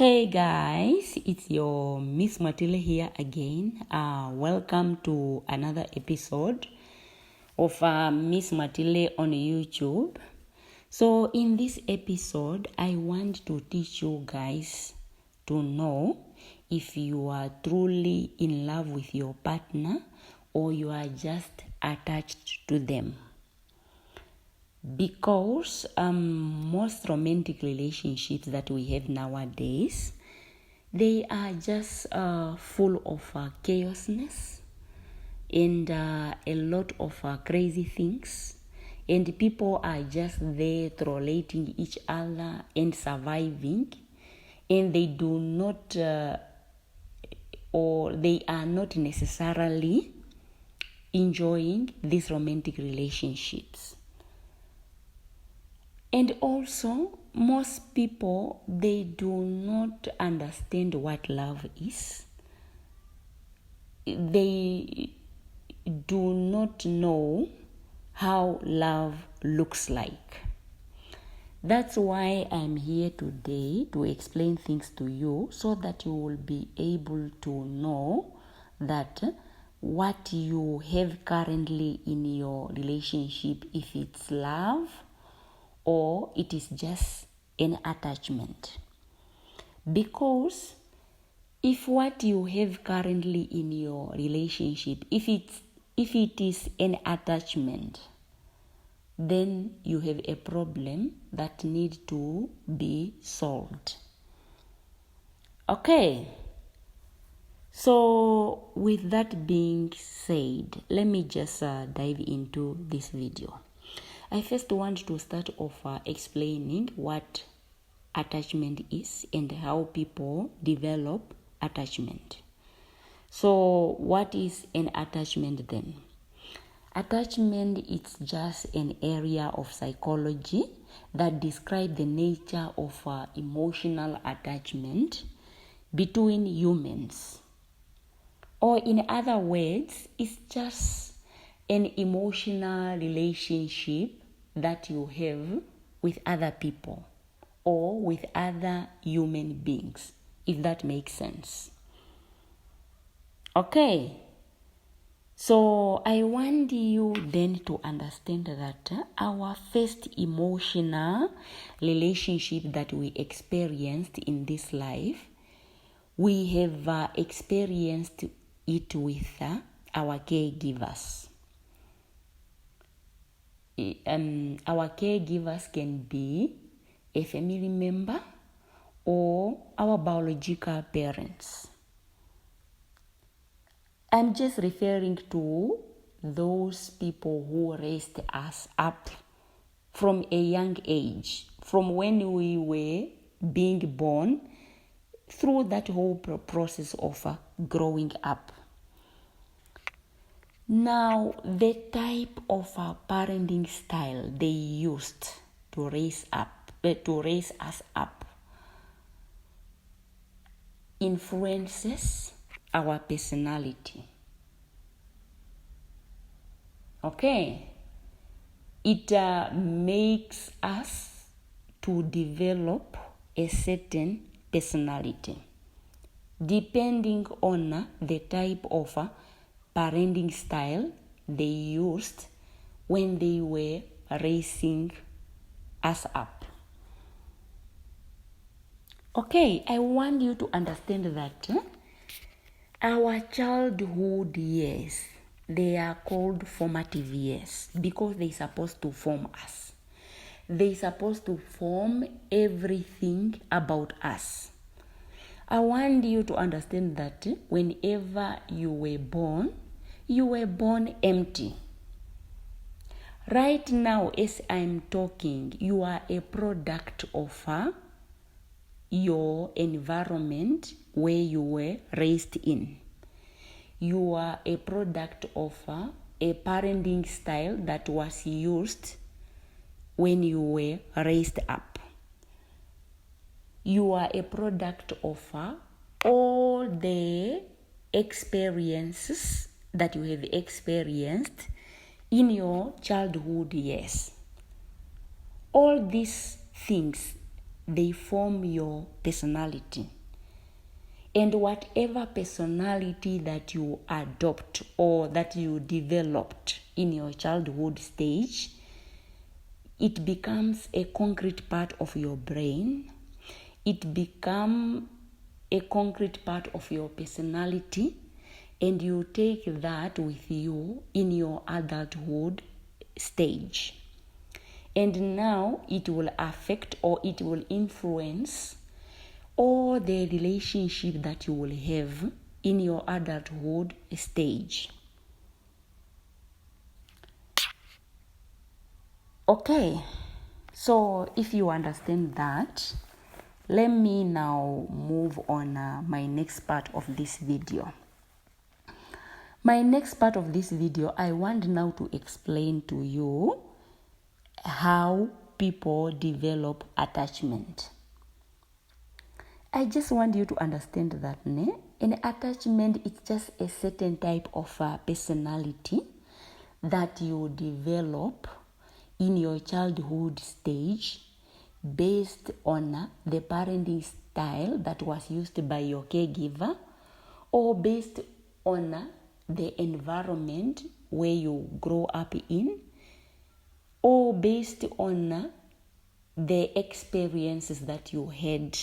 Hey guys, it's your Miss Matile here again. Welcome to another episode of Miss Matile on YouTube. So in this episode, I want to teach you guys to know if you are truly in love with your partner or you are just attached to them. Because most romantic relationships that we have nowadays, they are just full of chaosness and a lot of crazy things, and people are just there tolerating each other and surviving, and they do not or they are not necessarily enjoying these romantic relationships. And also, most people, they do not understand what love is. They do not know how love looks like. That's why I'm here today to explain things to you so that you will be able to know that what you have currently in your relationship, if it's love, or it is just an attachment. Because if what you have currently in your relationship, if it is an attachment, then you have a problem that needs to be solved. Okay. So with that being said, let me just dive into this video. I first want to start off explaining what attachment is and how people develop attachment. So what is an attachment then? Attachment is just an area of psychology that describes the nature of emotional attachment between humans. Or in other words, it's just an emotional relationship that you have with other people or with other human beings, if that makes sense. Okay, so I want you then to understand that our first emotional relationship that we experienced in this life, we have experienced it with our caregivers. Our caregivers can be a family member or our biological parents. I'm just referring to those people who raised us up from a young age, from when we were being born, through that whole process of growing up. Now, the type of parenting style they used to raise us up influences our personality. Okay, it makes us to develop a certain personality depending on the type of parenting style they used when they were raising us up. Okay, I want you to understand that our childhood years, they are called formative years because they're supposed to form us. They're supposed to form everything about us. I want you to understand that whenever you were born empty. Right now, as I'm talking, you are a product of your environment where you were raised in. You are a product of a parenting style that was used when you were raised up. You are a product of all the experiences that you have experienced in your childhood years. All these things they form your personality. And whatever personality that you adopt or that you developed in your childhood stage, it becomes a concrete part of your brain. It becomes a concrete part of your personality, and you take that with you in your adulthood stage. And now it will affect or it will influence all the relationship that you will have in your adulthood stage. Okay, so if you understand that, let me now move on my next part of this video. My next part of this video, I want now to explain to you how people develop attachment. I just want you to understand that an attachment is just a certain type of personality that you develop in your childhood stage based on the parenting style that was used by your caregiver, or based on the environment where you grow up in, or based on the experiences that you had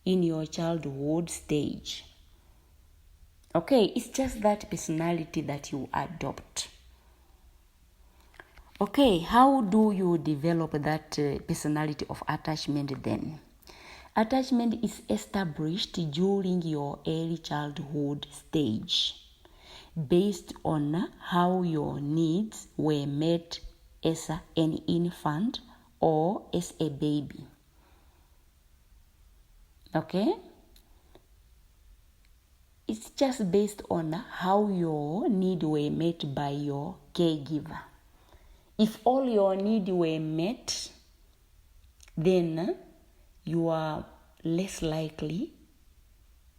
in your childhood stage. Okay, it's just that personality that you adopt. Okay, how do you develop that personality of attachment then? Attachment is established during your early childhood stage based on how your needs were met as an infant or as a baby. Okay? It's just based on how your needs were met by your caregiver. If all your needs were met, then you are less likely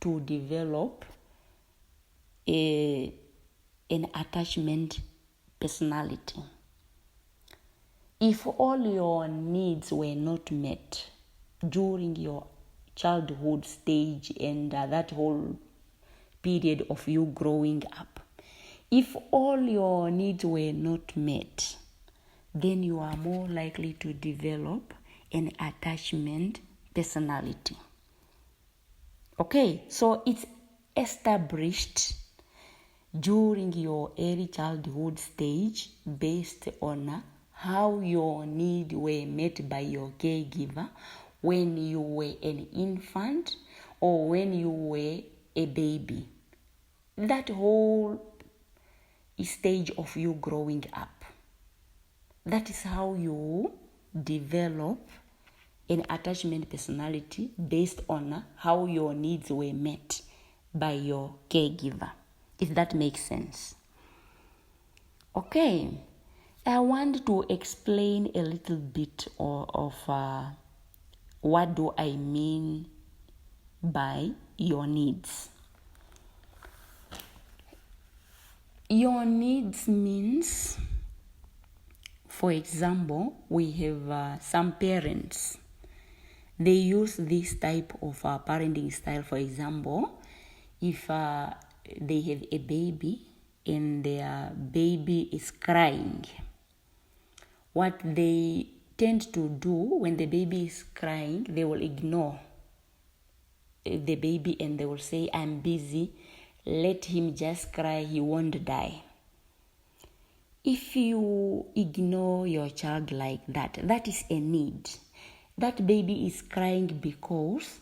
to develop an attachment personality. If all your needs were not met during your childhood stage and that whole period of you growing up, if all your needs were not met, then you are more likely to develop an attachment personality. Okay, so it's established during your early childhood stage based on how your needs were met by your caregiver when you were an infant or when you were a baby. That whole stage of you growing up. That is how you develop an attachment personality based on how your needs were met by your caregiver, if that makes sense. Okay, I want to explain a little bit of what do I mean by your needs. Your needs means, for example, we have some parents. They use this type of parenting style. For example, if they have a baby and their baby is crying, what they tend to do when the baby is crying, they will ignore the baby and they will say, "I'm busy, let him just cry, he won't die." If you ignore your child like that, that is a need. That baby is crying because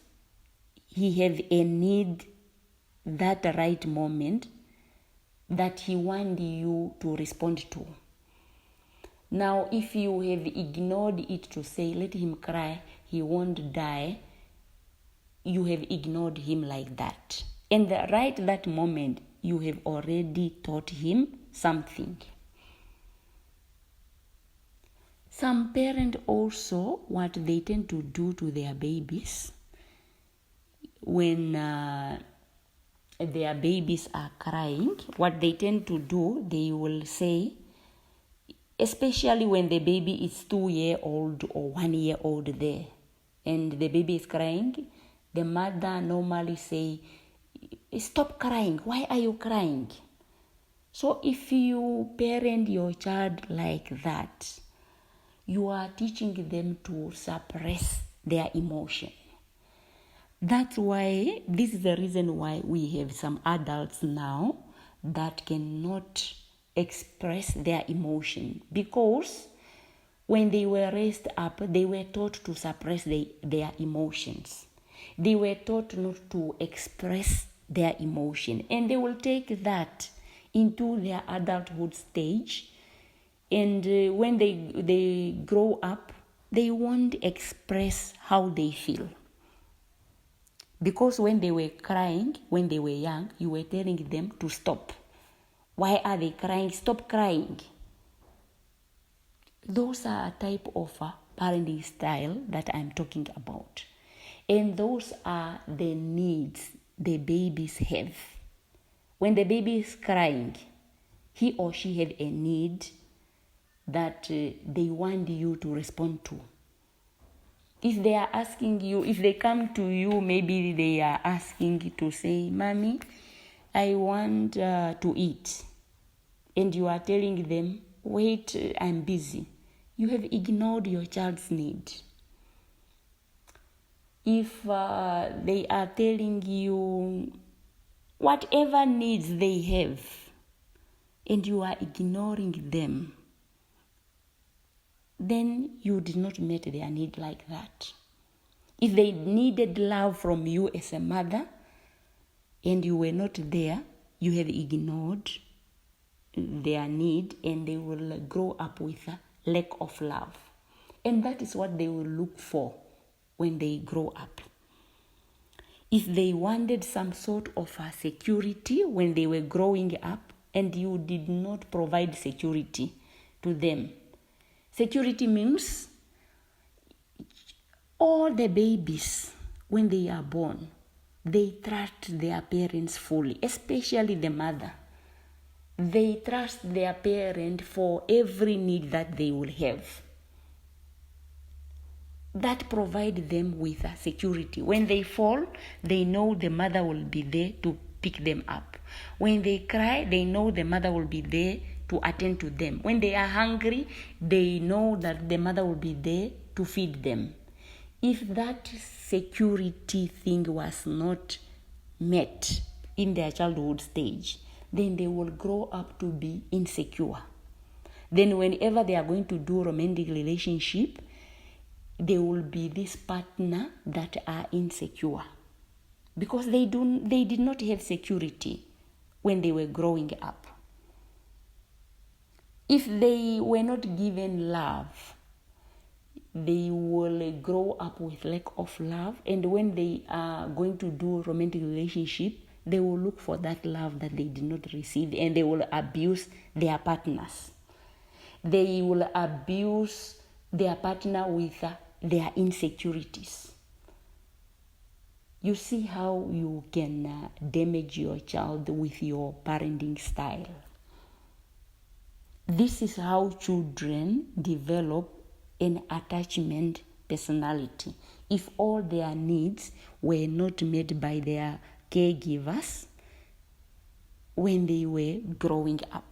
he have a need that right moment that he wants you to respond to. Now, if you have ignored it to say, "Let him cry, he won't die," you have ignored him like that. And right that moment, you have already taught him something. Some parents also, what they tend to do to their babies, when their babies are crying, what they tend to do, they will say, especially when the baby is 2-year-old or 1-year-old there, and the baby is crying, the mother normally say, stop crying, why are you crying? So if you parent your child like that, you are teaching them to suppress their emotion. That's why, this is the reason why we have some adults now that cannot express their emotion, because when they were raised up, they were taught to suppress their emotions. They were taught not to express their emotion, and they will take that into their adulthood stage, and when they grow up, they won't express how they feel. Because when they were crying, when they were young, you were telling them to stop. Why are they crying? Stop crying. Those are a type of parenting style that I'm talking about. And those are the needs the babies have. When the baby is crying, he or she have a need that they want you to respond to. If they are asking you, if they come to you, maybe they are asking to say, Mommy, I want to eat. And you are telling them, wait, I'm busy. You have ignored your child's need. If they are telling you whatever needs they have, and you are ignoring them, then you did not meet their need like that. If they needed love from you as a mother, and you were not there, you have ignored their need, and they will grow up with a lack of love. And that is what they will look for when they grow up. If they wanted some sort of security when they were growing up, and you did not provide security to them. Security means all the babies, when they are born, they trust their parents fully, especially the mother. They trust their parent for every need that they will have. That provides them with a security. When they fall, they know the mother will be there to pick them up. When they cry, they know the mother will be there to attend to them. When they are hungry, they know that the mother will be there to feed them. If that security thing was not met in their childhood stage, then they will grow up to be insecure. Then whenever they are going to do romantic relationship, they will be this partner that are insecure, because they did not have security when they were growing up. If they were not given love, they will grow up with lack of love, and when they are going to do romantic relationship, they will look for that love that they did not receive, and they will abuse their partners. They will abuse their partner with their insecurities. You see how you can damage your child with your parenting style. This is how children develop an attachment personality. If all their needs were not met by their caregivers when they were growing up.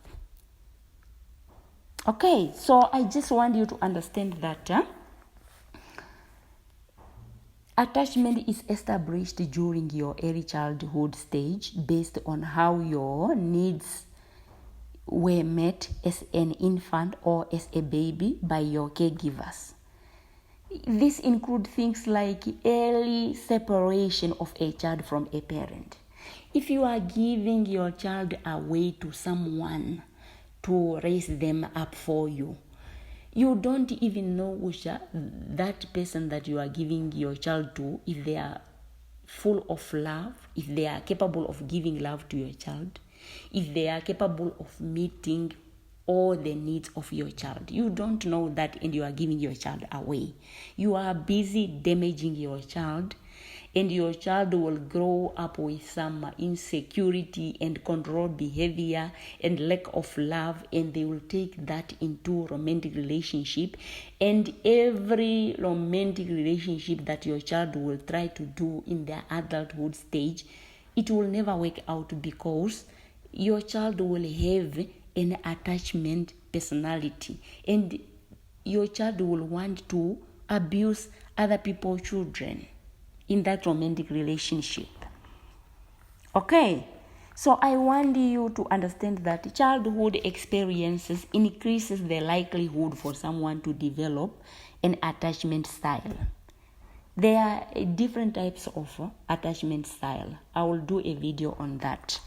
Okay, so I just want you to understand that attachment is established during your early childhood stage based on how your needs were met as an infant or as a baby by your caregivers. This includes things like early separation of a child from a parent. If you are giving your child away to someone to raise them up for you, you don't even know which that person that you are giving your child to, if they are full of love, if they are capable of giving love to your child, if they are capable of meeting all the needs of your child. You don't know that, and you are giving your child away. You are busy damaging your child, and your child will grow up with some insecurity and control behavior and lack of love, and they will take that into romantic relationship. And every romantic relationship that your child will try to do in their adulthood stage, it will never work out, because your child will have an attachment personality, and your child will want to abuse other people's children in that romantic relationship. Okay, so I want you to understand that childhood experiences increases the likelihood for someone to develop an attachment style. There are different types of attachment style. I will do a video on that.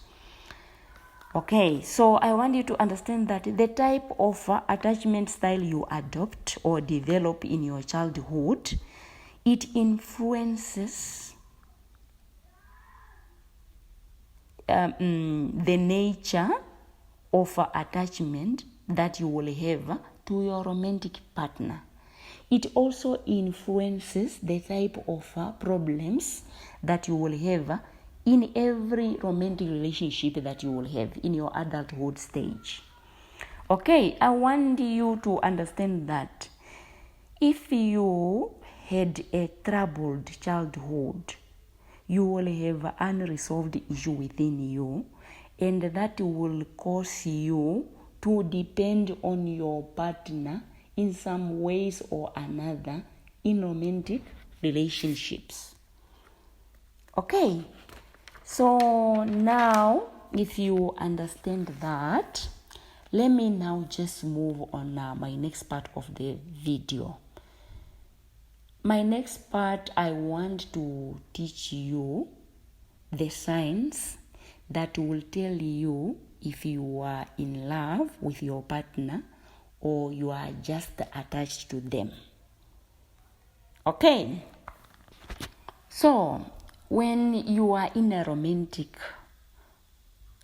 Okay, so I want you to understand that the type of attachment style you adopt or develop in your childhood, it influences the nature of attachment that you will have to your romantic partner. It also influences the type of problems that you will have in every romantic relationship that you will have in your adulthood stage. Okay, I want you to understand that if you had a troubled childhood, you will have unresolved issue within you, and that will cause you to depend on your partner in some ways or another in romantic relationships. Okay, so now if you understand that, let me now just move on my next part of the video. My next part, I want to teach you the signs that will tell you if you are in love with your partner or you are just attached to them. Okay, so when you are in a romantic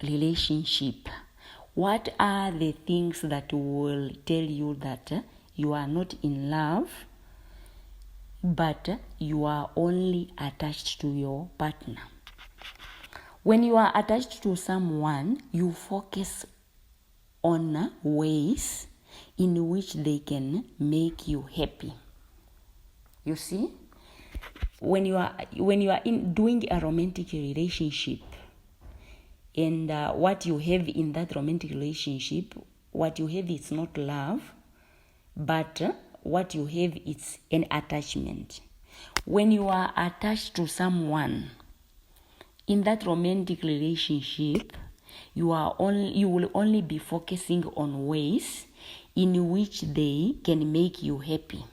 relationship, what are the things that will tell you that you are not in love, but you are only attached to your partner? When you are attached to someone, you focus on ways in which they can make you happy. You see, when you are in doing a romantic relationship, and what you have in that romantic relationship, what you have is not love, but what you have is an attachment. When you are attached to someone in that romantic relationship, you will only be focusing on ways in which they can make you happy,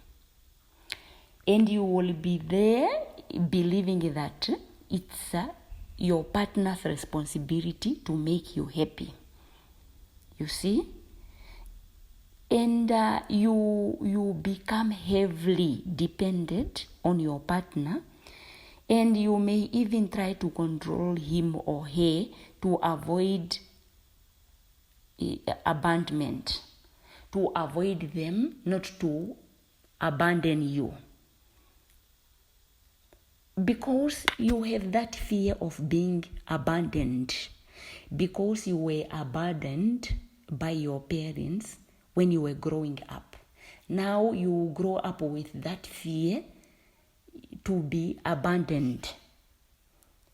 and you will be there believing that it's your partner's responsibility to make you happy. You see? And you become heavily dependent on your partner, and you may even try to control him or her to avoid abandonment, to avoid them not to abandon you. Because you have that fear of being abandoned, because you were abandoned by your parents when you were growing up. Now you grow up with that fear to be abandoned.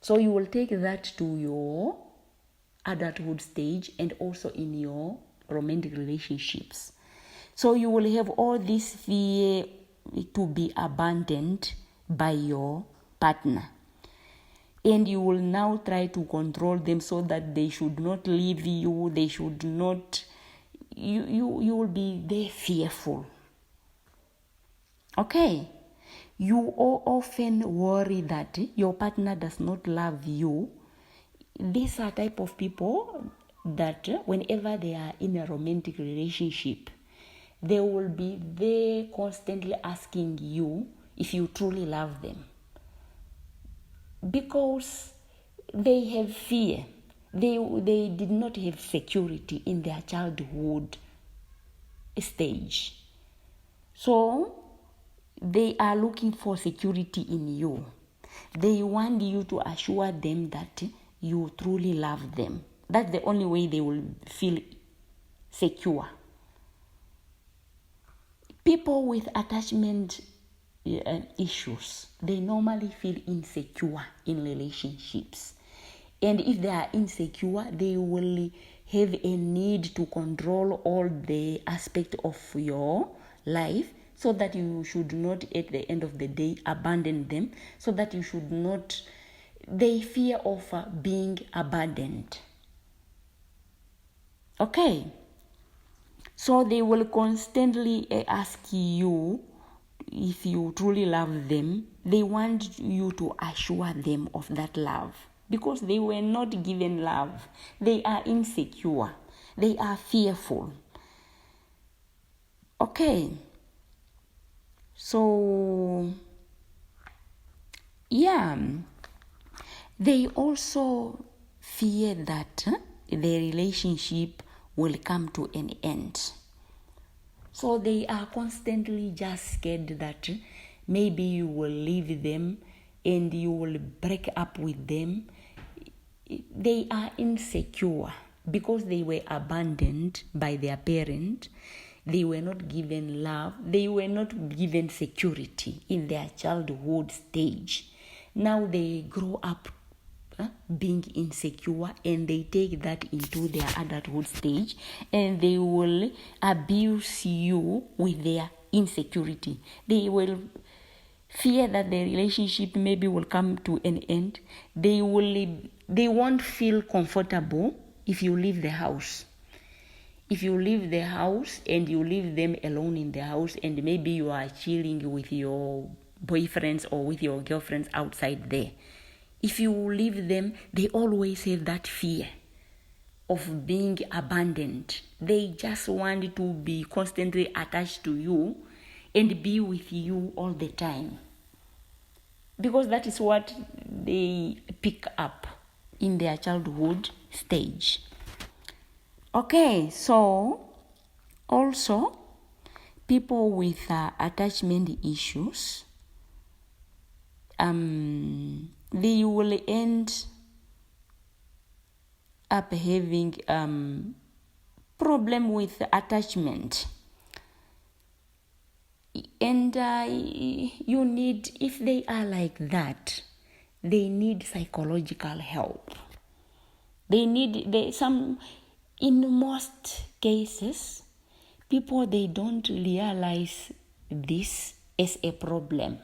So you will take that to your adulthood stage and also in your romantic relationships. So you will have all this fear to be abandoned by your partner, and you will now try to control them so that they should not leave you, they should not, you will be there fearful. Okay, you often worry that your partner does not love you. These are type of people that whenever they are in a romantic relationship, they will be there constantly asking you if you truly love them, because they have fear. They did not have security in their childhood stage. So they are looking for security in you. They want you to assure them that you truly love them. That's the only way they will feel secure. People with attachment issues, they normally feel insecure in relationships. And if they are insecure, they will have a need to control all the aspects of your life, so that you should not at the end of the day abandon them, so that you should not, they fear of being abandoned. Okay, so they will constantly ask you if you truly love them. They want you to assure them of that love, because they were not given love. They are insecure. They are fearful. Okay. So, yeah. They also fear that the relationship will come to an end. So they are constantly just scared that maybe you will leave them and you will break up with them. They are insecure because they were abandoned by their parent. They were not given love. They were not given security in their childhood stage. Now they grow up being insecure, and they take that into their adulthood stage, and they will abuse you with their insecurity. They will fear that the relationship maybe will come to an end. They won't feel comfortable if you leave the house. If you leave the house and you leave them alone in the house, and maybe you are chilling with your boyfriends or with your girlfriends outside there, if you leave them, they always have that fear of being abandoned. They just want to be constantly attached to you and be with you all the time, because that is what they pick up in their childhood stage. Okay, so also people with attachment issues, they will end up having problem with attachment. And you need, if they are like that, they need psychological help. In most cases, people, they don't realize this as a problem.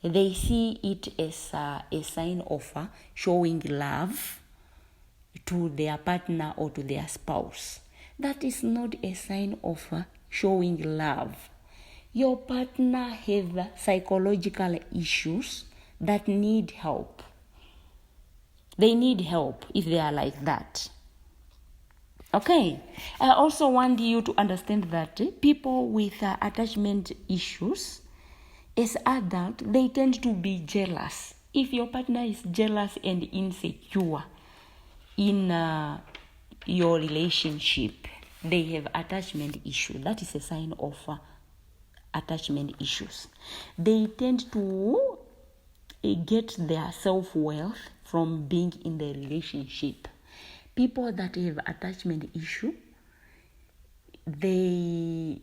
They see it as a sign of showing love to their partner or to their spouse. That is not a sign of showing love. Your partner have psychological issues that need help. They need help if they are like that. Okay, I also want you to understand that people with attachment issues, as adults, they tend to be jealous. If your partner is jealous and insecure in your relationship, they have attachment issue. That is a sign of attachment issues. They tend to get their self-worth from being in the relationship. People that have attachment issue, they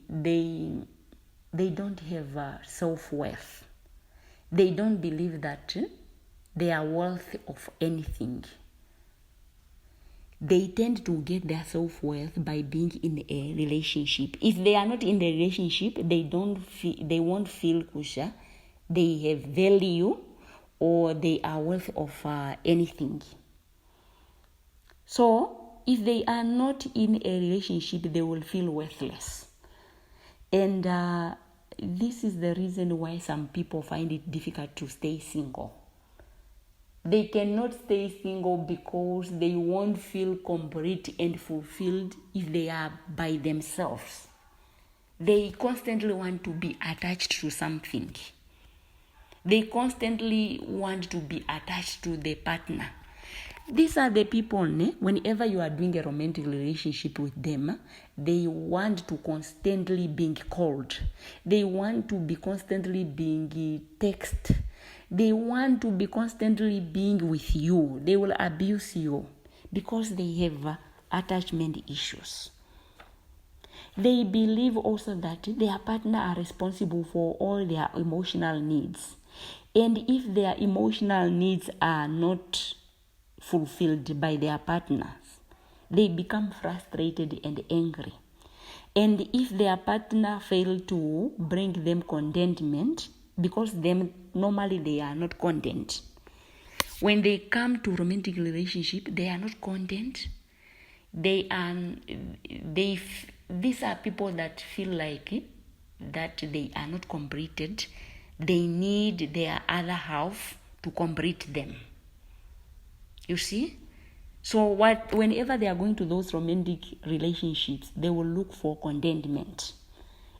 don't have self-worth. They don't believe that they are worthy of anything. They tend to get their self-worth by being in a relationship. If they are not in the relationship, they won't feel kusha, they have value, or they are worthy of anything. So if they are not in a relationship, they will feel worthless. And this is the reason why some people find it difficult to stay single. They cannot stay single because they won't feel complete and fulfilled if they are by themselves. They constantly want to be attached to something. They constantly want to be attached to the partner. These are the people, whenever you are doing a romantic relationship with them, they want to constantly being called. They want to be constantly being texted. They want to be constantly being with you. They will abuse you because they have attachment issues. They believe also that their partner are responsible for all their emotional needs. And if their emotional needs are not fulfilled by their partners, they become frustrated and angry. And if their partner fail to bring them contentment, because normally they are not content. When they come to romantic relationship, they are not content. These are people that feel like that they are not completed. They need their other half to complete them. You see? So whenever they are going to those romantic relationships, they will look for contentment.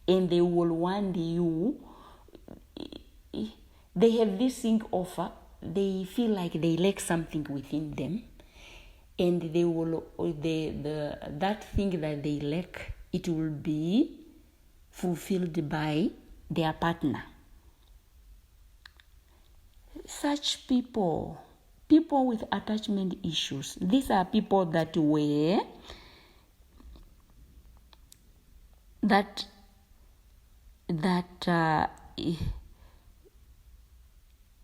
And they will want you. They have this thing of, they feel like they lack something within them. And they will, that thing that they lack, it will be fulfilled by their partner. Such people with attachment issues, these are people that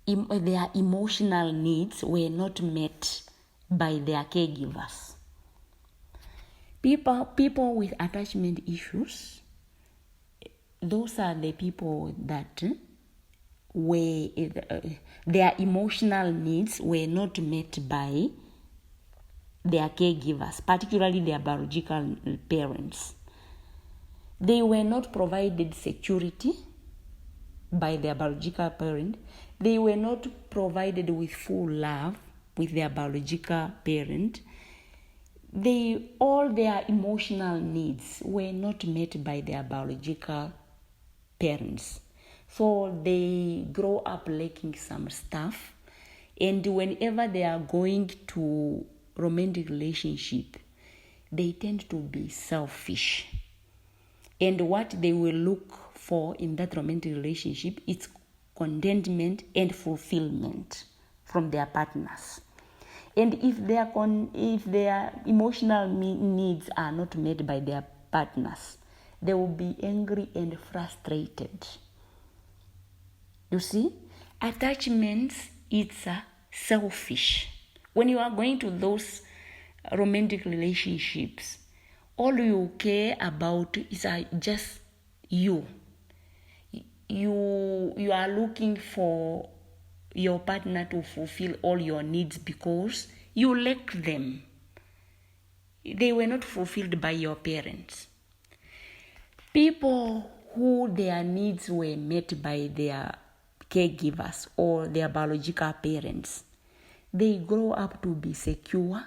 their emotional needs were not met by their caregivers. People with attachment issues, those are the people that their emotional needs were not met by their caregivers, particularly their biological parents. They were not provided security by their biological parent. They were not provided with full love with their biological parent. All their emotional needs were not met by their biological parents. So they grow up lacking some stuff. And whenever they are going to romantic relationship, they tend to be selfish. And what they will look for in that romantic relationship is contentment and fulfillment from their partners. And if their emotional needs are not met by their partners, they will be angry and frustrated. You see, attachments, it's selfish. When you are going to those romantic relationships, all you care about is just you. You are looking for your partner to fulfill all your needs because you lack them. They were not fulfilled by your parents. People who their needs were met by their caregivers or their biological parents, they grow up to be secure.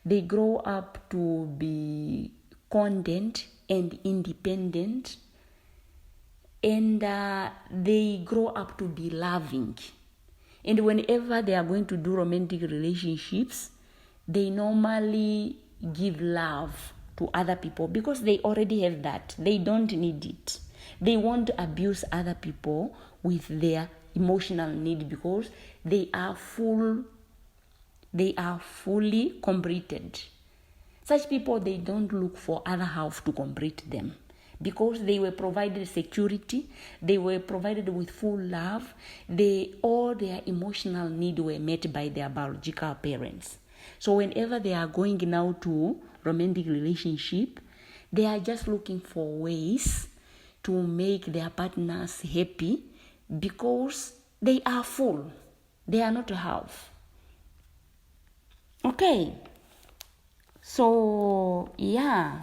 They grow up to be content and independent. And they grow up to be loving. And whenever they are going to do romantic relationships, they normally give love to other people because they already have that. They don't need it. They won't abuse other people with their emotional need because they are fully completed. Such people, they don't look for other half to complete them. Because they were provided security, they were provided with full love, all their emotional needs were met by their biological parents. So whenever they are going now to romantic relationship, they are just looking for ways to make their partners happy because they are full. They are not half. Okay. So, yeah.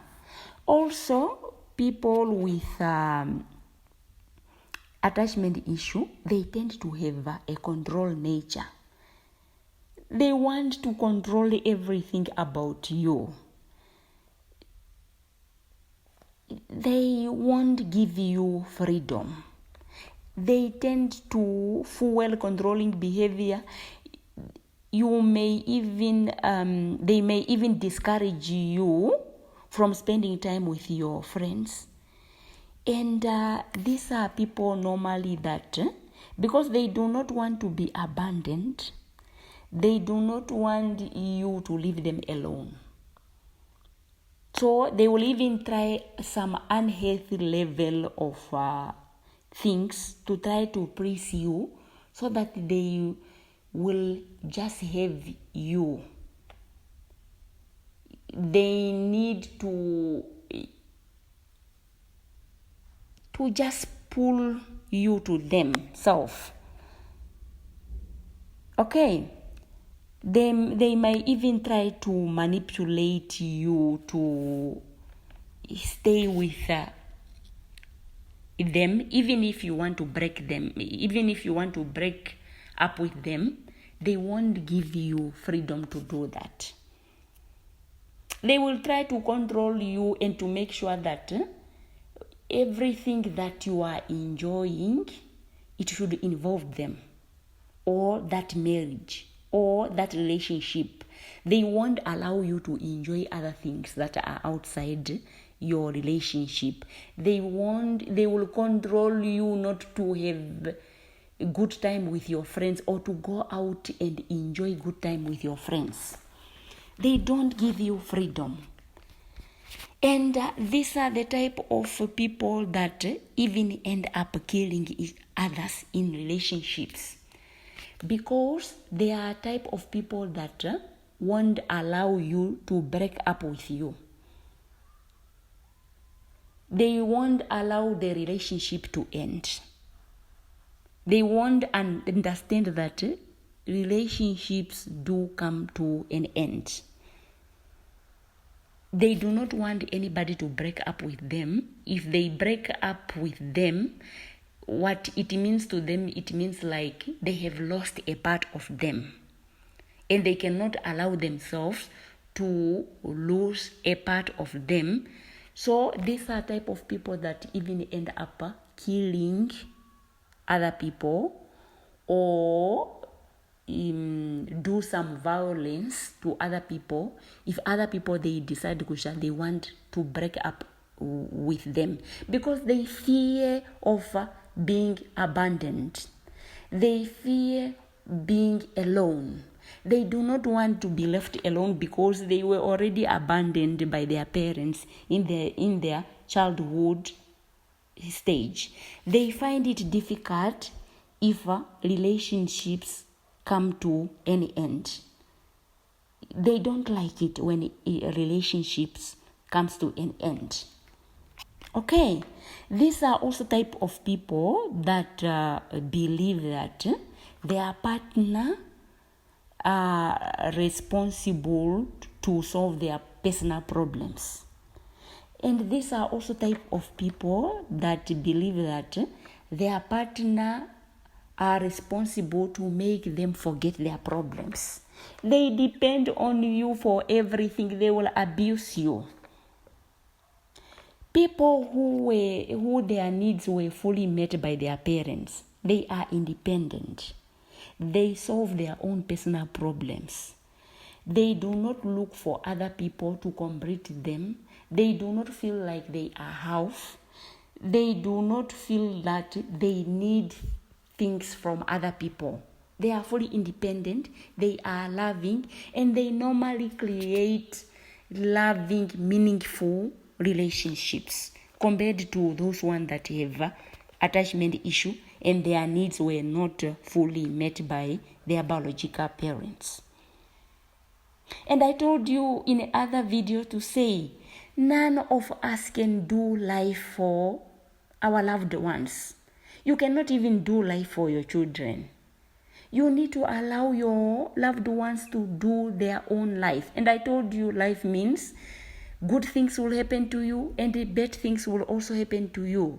Also, people with attachment issue, they tend to have a control nature. They want to control everything about you. They won't give you freedom. They tend to fuel controlling behavior. They may even discourage you from spending time with your friends. And these are people normally that because they do not want to be abandoned. They do not want you to leave them alone. So they will even try some unhealthy level of things to try to please you, so that they will just have you. They need to just pull you to themselves. Okay? They might even try to manipulate you to stay with them, even if you want to break them, even if you want to break up with them, they won't give you freedom to do that. They will try to control you and to make sure that everything that you are enjoying, it should involve them, or that marriage, or that relationship. They won't allow you to enjoy other things that are outside your relationship. They will control you not to have a good time with your friends, or to go out and enjoy good time with your friends. They don't give you freedom. And these are the type of people that even end up killing others in relationships, because they are type of people that won't allow you to break up with you. They won't allow the relationship to end. They won't understand that relationships do come to an end. They do not want anybody to break up with them. If they break up with them, what it means to them, it means like they have lost a part of them, and they cannot allow themselves to lose a part of them. So these are type of people that even end up killing other people, or do some violence to other people if other people they decide they want to break up with them, because they fear of being abandoned. They fear being alone. They do not want to be left alone, because they were already abandoned by their parents in their childhood stage. They find it difficult if relationships come to an end. They don't like it when relationships comes to an end. Okay, these are also type of people that believe that their partner are responsible to solve their personal problems. And these are also type of people that believe that their partner are responsible to make them forget their problems. They depend on you for everything. They will abuse you. People who their needs were fully met by their parents, they are independent. They solve their own personal problems. They do not look for other people to complete them. They do not feel like they are half. They do not feel that they need things from other people. They are fully independent. They are loving, and they normally create loving, meaningful relationships compared to those ones that have attachment issue and their needs were not fully met by their biological parents. And I told you in other video to say, none of us can do life for our loved ones. You cannot even do life for your children. You need to allow your loved ones to do their own life. And I told you life means good things will happen to you and bad things will also happen to you.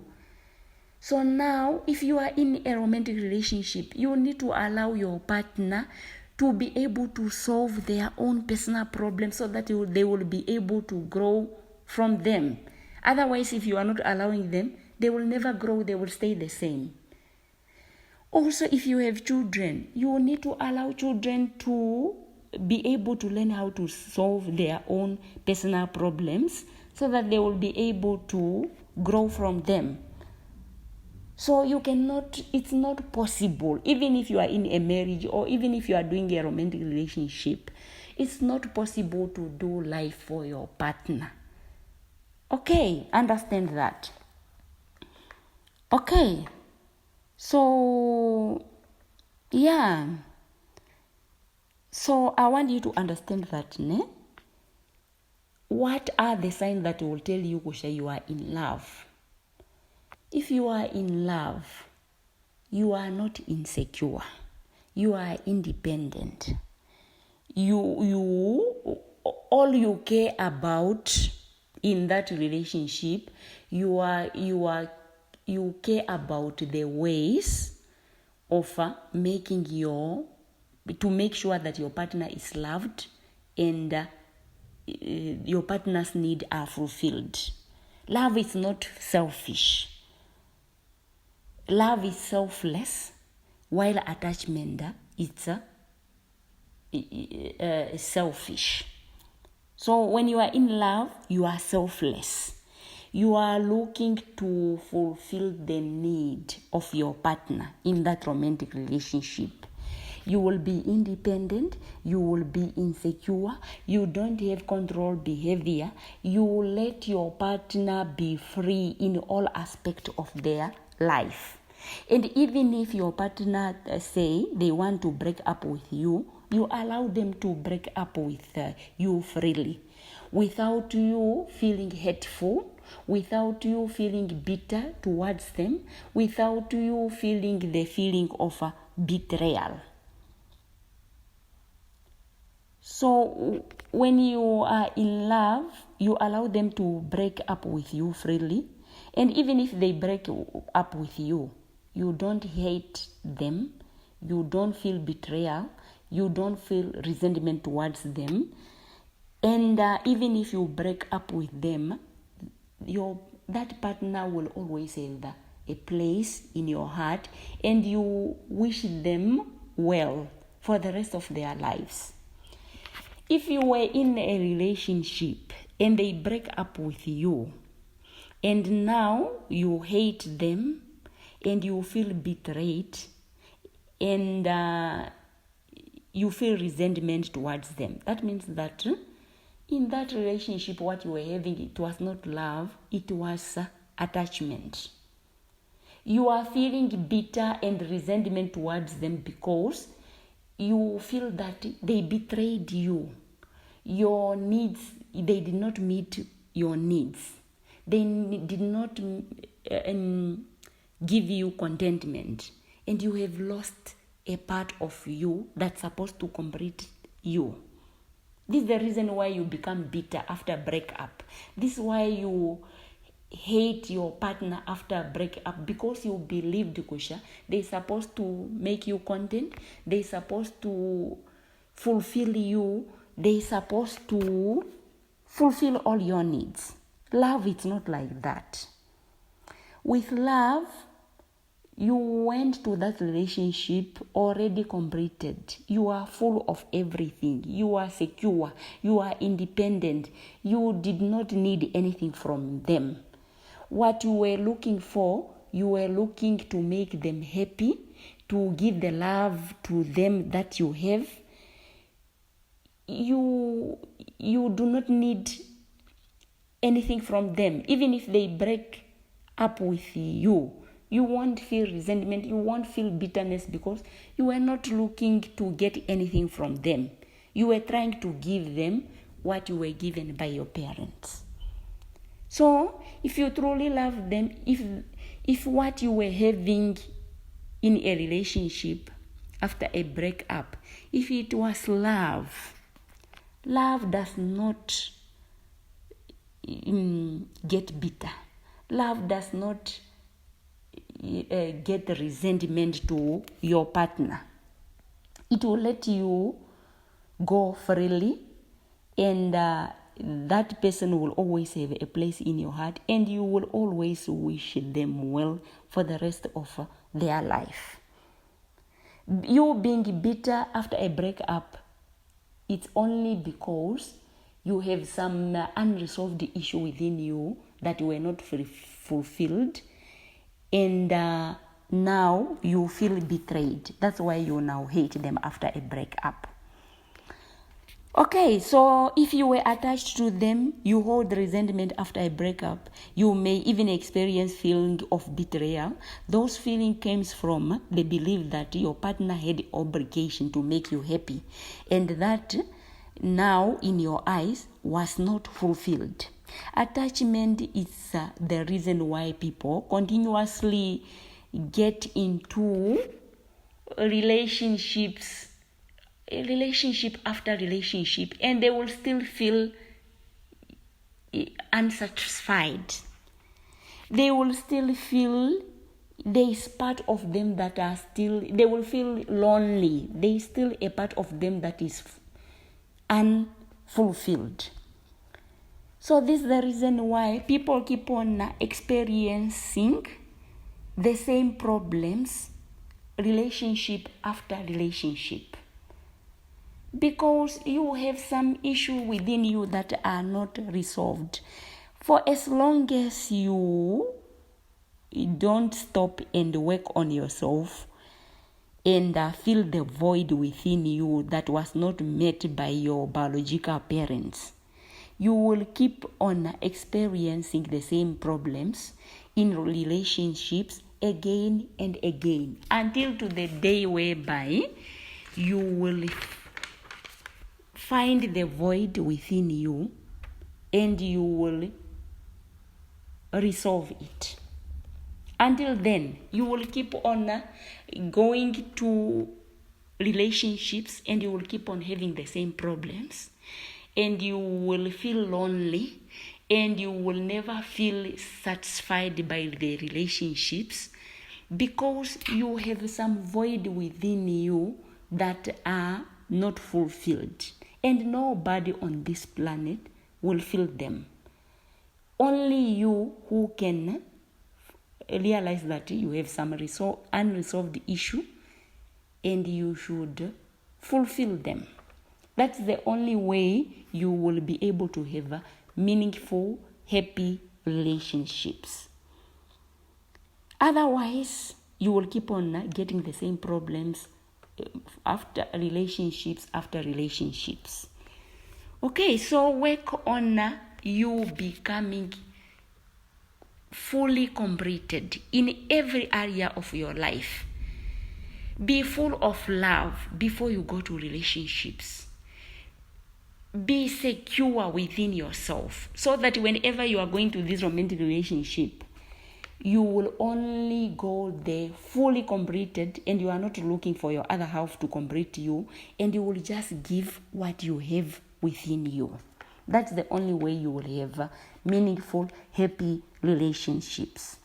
So now, if you are in a romantic relationship, you need to allow your partner to be able to solve their own personal problems so that they will be able to grow from them. Otherwise, if you are not allowing them, they will never grow, they will stay the same. Also, if you have children, you need to allow children to be able to learn how to solve their own personal problems so that they will be able to grow from them. So you cannot, it's not possible, even if you are in a marriage or even if you are doing a romantic relationship, it's not possible to do life for your partner. Okay, understand that. Okay, so yeah. So I want you to understand that, ne? What are the signs that will tell you, Kusha, you are in love? If you are in love, you are not insecure. You are independent. All you care about in that relationship, you care about the ways of to make sure that your partner is loved and your partner's needs are fulfilled. Love is not selfish. Love is selfless, while attachment is selfish. So when you are in love, you are selfless. You are looking to fulfill the need of your partner in that romantic relationship. You will be independent. You will be insecure. You don't have control behavior. You will let your partner be free in all aspects of their life. And even if your partner say they want to break up with you, you allow them to break up with you freely, without you feeling hateful, without you feeling bitter towards them, without you feeling the feeling of betrayal. So when you are in love, you allow them to break up with you freely. And even if they break up with you, you don't hate them, you don't feel betrayal, you don't feel resentment towards them. And even if you break up with them, that partner will always have a place in your heart, and you wish them well for the rest of their lives. If you were in a relationship and they break up with you, and now you hate them and you feel betrayed and you feel resentment towards them, that means that in that relationship what you were having, it was not love, it was attachment. You are feeling bitter and resentment towards them because you feel that they betrayed you. Your needs, they did not meet your needs. They did not give you contentment. And you have lost a part of you that's supposed to complete you. This is the reason why you become bitter after breakup. This is why you hate your partner after breakup, because you believed, Kusha, they're supposed to make you content, they're supposed to fulfill you, they're supposed to fulfill all your needs. Love is not like that. With love, you went to that relationship already completed. You are full of everything. You are secure. You are independent. You did not need anything from them. What you were looking for, you were looking to make them happy, to give the love to them that you have. You do not need anything from them. Even if they break up with you, you won't feel resentment, you won't feel bitterness, because you were not looking to get anything from them. You were trying to give them what you were given by your parents. So if you truly love them, if what you were having in a relationship after a breakup, if it was love does not get bitter. Love does not get resentment to your partner. It will let you go freely, and that person will always have a place in your heart, and you will always wish them well for the rest of their life. You being bitter after a breakup, it's only because you have some unresolved issue within you that were not fulfilled, and now you feel betrayed. That's why you now hate them after a breakup. Okay, so if you were attached to them, you hold resentment after a breakup. You may even experience feeling of betrayal. Those feelings came from the belief that your partner had obligation to make you happy, and that now in your eyes was not fulfilled. Attachment is the reason why people continuously get into relationship after relationship, and they will still feel unsatisfied. They will still feel there is part of them that are still, they will feel lonely. There is still a part of them that is unfulfilled. So this is the reason why people keep on experiencing the same problems, relationship after relationship, because you have some issue within you that are not resolved. For as long as you don't stop and work on yourself and fill the void within you that was not met by your biological parents, you will keep on experiencing the same problems in relationships again and again, until to the day whereby you will find the void within you and you will resolve it. Until then, you will keep on going to relationships and you will keep on having the same problems, and you will feel lonely, and you will never feel satisfied by the relationships, because you have some void within you that are not fulfilled, and nobody on this planet will fill them. Only you who can realize that you have some unresolved issue and you should fulfill them. That's the only way you will be able to have meaningful, happy relationships. Otherwise, you will keep on getting the same problems after relationships after relationships. Okay, so work on you becoming fully completed in every area of your life. Be full of love before you go to relationships. Be secure within yourself, so that whenever you are going to this romantic relationship, you will only go there fully completed, and you are not looking for your other half to complete you, and you will just give what you have within you. That's the only way you will have meaningful, happy relationships.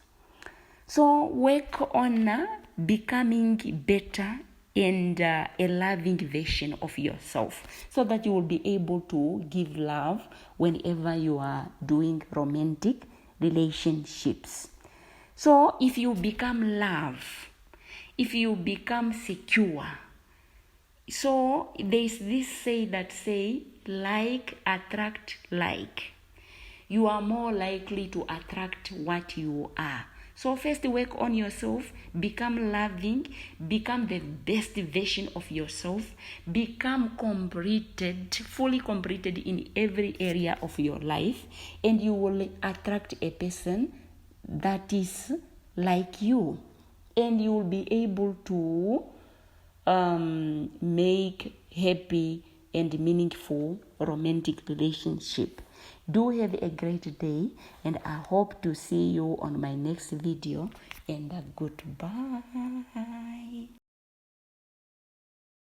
So work on becoming better and a loving version of yourself, so that you will be able to give love whenever you are doing romantic relationships. So if you become love, if you become secure, so there's this say that say, like attract like. You are more likely to attract what you are. So first work on yourself, become loving, become the best version of yourself, become completed, fully completed in every area of your life, and you will attract a person that is like you, and you will be able to make happy and meaningful romantic relationship. Do have a great day, and I hope to see you on my next video, and goodbye.